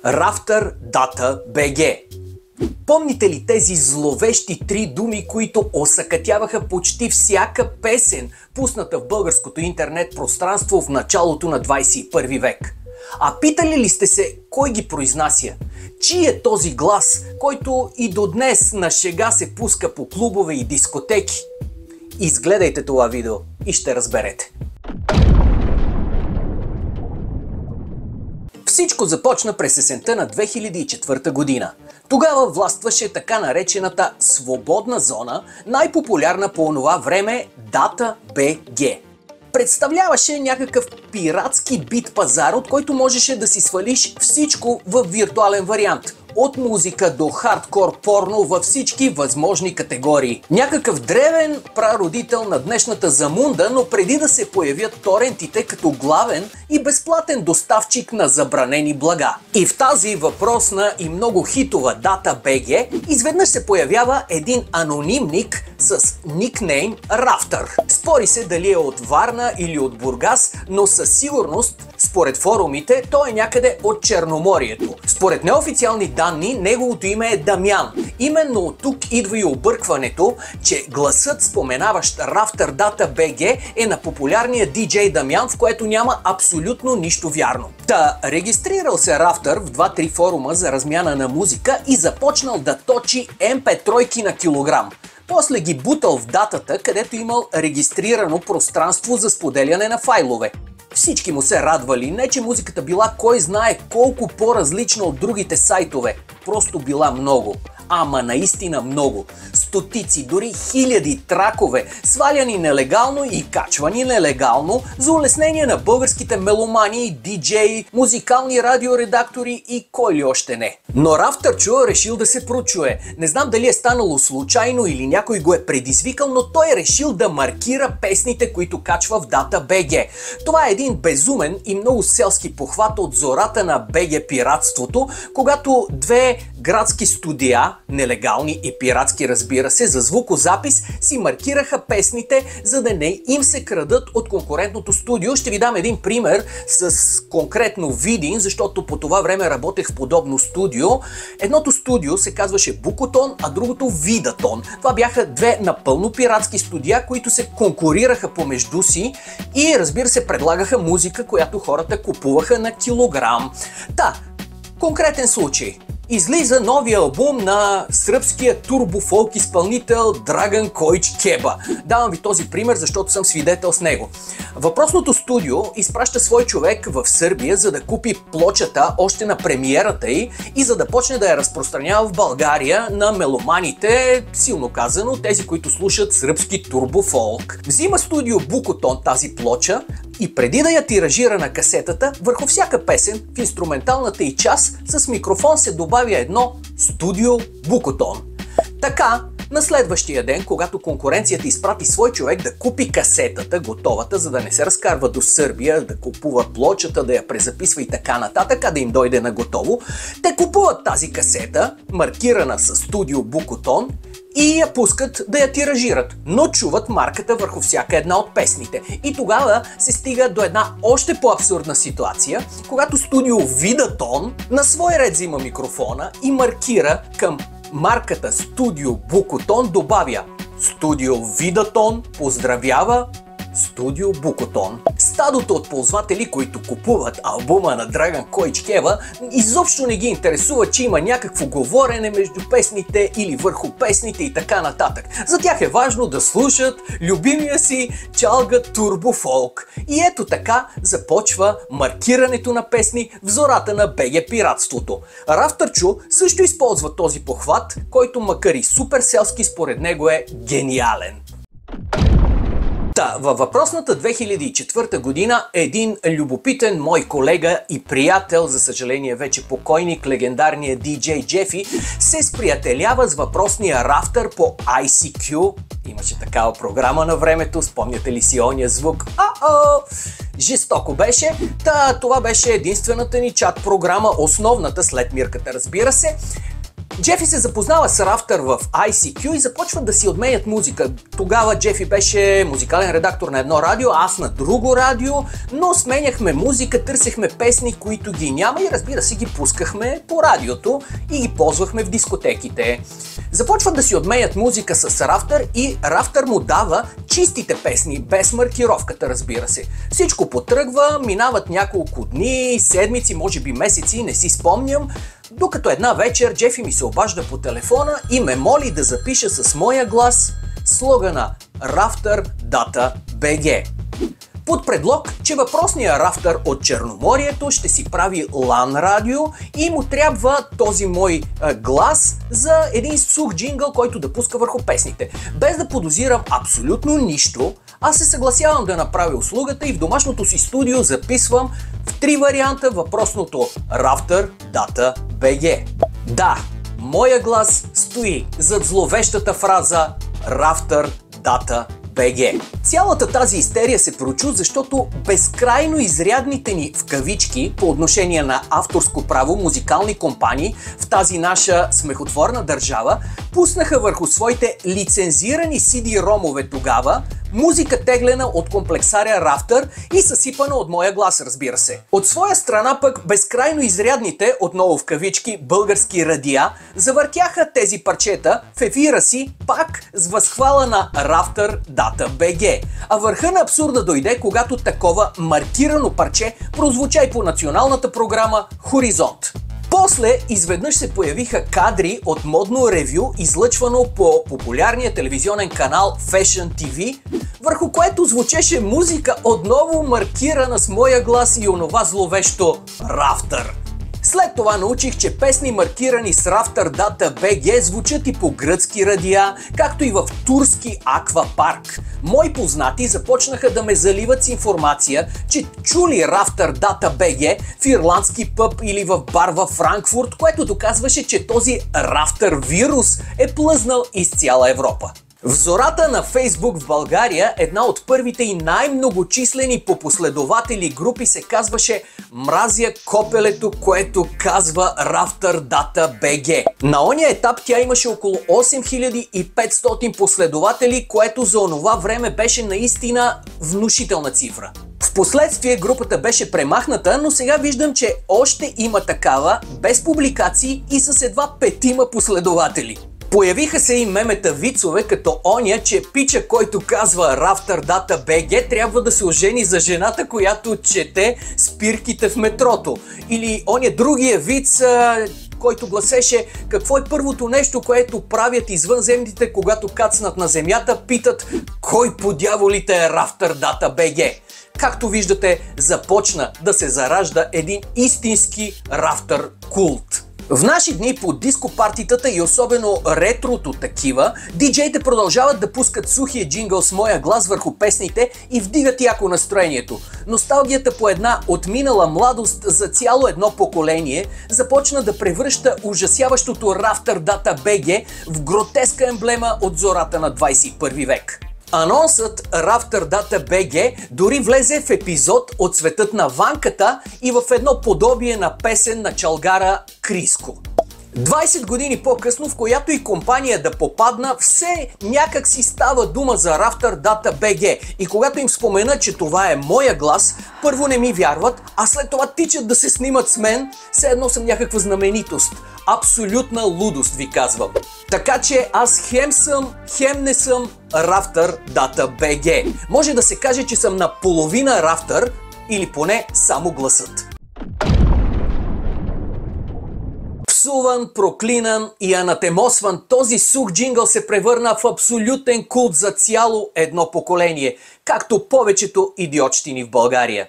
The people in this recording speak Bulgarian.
Rafter Data BG. Помните ли тези зловещи три думи, които осакатяваха почти всяка песен, пусната в българското интернет пространство в началото на 21 век? А питали ли сте се кой ги произнася? Чий е този глас, който и до днес на шега се пуска по клубове и дискотеки? Изгледайте това видео и ще разберете. Всичко започна през есента на 2004 година. Тогава властваше така наречената свободна зона, най-популярна по онова време Data BG. Представляваше някакъв пиратски бит пазар, от който можеше да си свалиш всичко в виртуален вариант. От музика до хардкор порно във всички възможни категории. Някакъв древен прародител на днешната замунда, но преди да се появят торентите като главен и безплатен доставчик на забранени блага. И в тази въпросна и много хитова Data BG изведнъж се появява един анонимник с никнейм Rafter. Спори се дали е от Варна или от Бургас, но със сигурност, според форумите, той е някъде от Черноморието. Според неофициални данни, неговото име е Дамян. Именно от тук идва и объркването, че гласът, споменаващ Rafter Data BG, е на популярния DJ Дамян, в което няма абсолютно нищо вярно. Та, регистрирал се Rafter в 2-3 форума за размяна на музика и започнал да точи MP3 на килограм. После ги бутал в датата, където имал регистрирано пространство за споделяне на файлове. Всички му се радвали, не че музиката била кой знае колко по-различна от другите сайтове, просто била много. Ама наистина много. Стотици, дори хиляди тракове, сваляни нелегално и качвани нелегално за улеснение на българските меломани, диджеи, музикални радиоредактори и кой ли още не. Но Рафтърчо решил да се прочуе. Не знам дали е станало случайно или някой го е предизвикал, но той е решил да маркира песните, които качва в Data BG. Това е един безумен и много селски похват от зората на BG пиратството, когато две градски студия, нелегални и пиратски, разбира се, за звукозапис си маркираха песните, за да не им се крадат от конкурентното студио. Ще ви дам един пример с конкретно Видин, защото по това време работех в подобно студио. Едното студио се казваше Букотон, а другото Видатон. Това бяха две напълно пиратски студия, които се конкурираха помежду си и, разбира се, предлагаха музика, която хората купуваха на килограм. Конкретен случай. Излиза новия албум на сръбския турбофолк изпълнител Драган Коич Кеба. Давам ви този пример, защото съм свидетел с него. Въпросното студио изпраща свой човек в Сърбия, за да купи плочата още на премиерата й и за да почне да я разпространява в България на меломаните, силно казано, тези, които слушат сръбски турбофолк. Взима студио Букотон тази плоча и преди да я тиражира на касетата, върху всяка песен в инструменталната й част с микрофон се добавя едно студио Букотон. Така, на следващия ден, когато конкуренцията изпрати свой човек да купи касетата, готовата, за да не се разкарва до Сърбия, да купува плочата, да я презаписва и така нататък, а да им дойде на готово, те купуват тази касета, маркирана с студио Букотон, и я пускат да я тиражират, но чуват марката върху всяка една от песните. И тогава се стига до една още по-абсурдна ситуация, когато студио Видатон на свой ред взима микрофона и маркира към марката Студио Букотон, добавя Студио Видатон поздравява Студио Букотон. Стадото от ползватели, които купуват албума на Драган Коич Кеба, изобщо не ги интересува, че има някакво говорене между песните или върху песните и така нататък. За тях е важно да слушат любимия си чалга турбофолк. И ето така започва маркирането на песни в зората на BG пиратството. Рафтърчо също използва този похват, който макар и супер селски, според него е гениален. Във въпросната 2004 година един любопитен мой колега и приятел, за съжаление вече покойник, легендарния DJ Джефи, се сприятелява с въпросния Rafter по ICQ. Имаше такава програма на времето, спомняте ли си ония звук? Жестоко беше. Това беше единствената ни чат програма, основната след мирката, разбира се. Джефи се запознава с Рафтър в ICQ и започват да си отменят музика. Тогава Джефи беше музикален редактор на едно радио, аз на друго радио, но сменяхме музика, търсехме песни, които ги няма и разбира се ги пускахме по радиото и ги ползвахме в дискотеките. Започват да си отменят музика с Рафтър и Рафтър му дава чистите песни, без маркировката, разбира се. Всичко потръгва, минават няколко дни, седмици, може би месеци, не си спомням, докато една вечер Джефи ми се обажда по телефона и ме моли да запиша с моя глас слогана Рафтър Дата БГ. Под предлог, че въпросният Рафтър от Черноморието ще си прави LAN радио и му трябва този мой глас за един сух джингъл, който да пуска върху песните. Без да подозирам абсолютно нищо, аз се съгласявам да направя услугата и в домашното си студио записвам в 3 варианта въпросното Рафтър Дата БГ. Да, моя глас стои зад зловещата фраза Рафтър Дата БГ. Цялата тази истерия се прочу, защото безкрайно изрядните ни в кавички по отношение на авторско право музикални компании в тази наша смехотворна държава пуснаха върху своите лицензирани CD-ромове тогава музика теглена от комплексаря Рафтър и съсипана от моя глас, разбира се. От своя страна пък безкрайно изрядните, отново в кавички, български радиа завъртяха тези парчета в ефира си пак с възхвала на Рафтър Дата БГ. А върха на абсурда дойде, когато такова маркирано парче прозвуча и по националната програма Хоризонт. После изведнъж се появиха кадри от модно ревю, излъчвано по популярния телевизионен канал Fashion TV, върху което звучеше музика отново маркирана с моя глас и онова зловещо Рафтър. След това научих, че песни маркирани с Рафтър Дата БГ звучат и по гръцки радиа, както и в турски аквапарк. Мои познати започнаха да ме заливат с информация, че чули Рафтър Дата БГ в ирландски пъб или в бар във Франкфурт, което доказваше, че този Рафтър вирус е плъзнал из цяла Европа. В зората на Фейсбук в България една от първите и най-многочислени по последователи групи се казваше "Мразя копелето, което казва Рафтър Дата БГ". На ония етап тя имаше около 8500 последователи, което за онова време беше наистина внушителна цифра. Впоследствие групата беше премахната, но сега виждам, че още има такава, без публикации и с едва 5 последователи. Появиха се и мемета вицове, като оня, че пича, който казва Рафтър Дата БГ, трябва да се ожени за жената, която чете спирките в метрото. Или оня другия виц, който гласеше: какво е първото нещо, което правят извънземните, когато кацнат на земята, питат кой по дяволите е Рафтър Дата БГ. Както виждате, започна да се заражда един истински Рафтър култ. В наши дни по диско-партитата и особено ретрото такива, диджеите продължават да пускат сухия джингъл с моя глас върху песните и вдигат яко настроението. Носталгията по една отминала младост за цяло едно поколение започна да превръща ужасяващото Рафтър Дата БГ в гротеска емблема от зората на 21 век. Анонсът Рафтър Дата БГ дори влезе в епизод от Светът на ванката и в едно подобие на песен на чалгара Криско. 20 години по-късно, в която и компания да попадна, все някак си става дума за Рафтър Дата БГ. И когато им спомена, че това е моя глас, първо не ми вярват, а след това тичат да се снимат с мен, все едно съм някаква знаменитост. Абсолютна лудост, ви казвам. Така че аз хем съм, хем не съм Рафтър Дата БГ. Може да се каже, че съм наполовина Рафтър, или поне само гласът. Псуван, проклинан и анатемосван, този сух джингъл се превърна в абсолютен култ за цяло едно поколение, както повечето идиотщини в България.